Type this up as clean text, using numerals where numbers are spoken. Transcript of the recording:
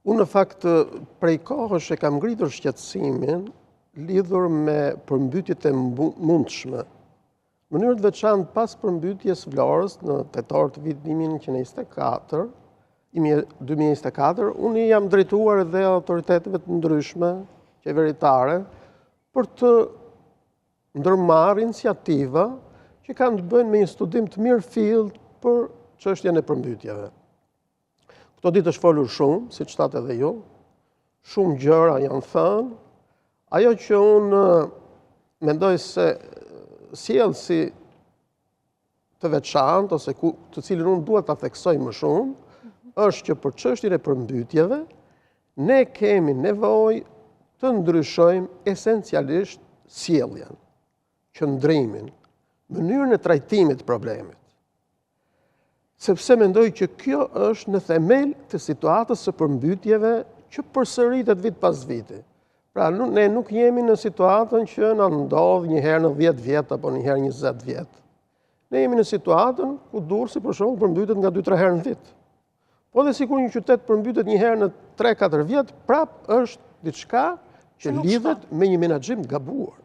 Unë në fakt prej kohësh e kam ngritur shqetësimin lidhur me përmbytjet e mundshme. Në mënyrë të veçantë pas përmbytjes Vlorës në tetor të vitit 2024, unë jam drejtuar edhe autoriteteve të ndryshme qeveritare për të ndërmarrë iniciativa që kanë të bëjnë me një studim të mirë fill për çështjen e përmbytjeve. Këto ditë është folur shumë, siç thatë edhe ju, shumë gjëra janë thënë. Ajo që unë mendoj se sjell si të veçantë ose të cilën unë dua ta theksoj më shumë, është që për çështjen e përmbytjeve ne kemi nevojë të ndryshojmë esencialisht sjelljen, qëndrimin, mënyrën e trajtimit të problemit. Sepse mendoj që kjo është në themel të situatës së përmbytjeve që përsëritet vit pas viti. Pra, ne nuk jemi në situatën që na ndodh një herë në 10 vjet apo një herë 20 vjet. Ne jemi në situatën ku Durrësi për shembull përmbytet nga 2-3 herë në vit. Po dhe sikur një qytet përmbytet një herë në 3-4 vjet, prap është diçka që lidhet me një menaxhim të gabuar.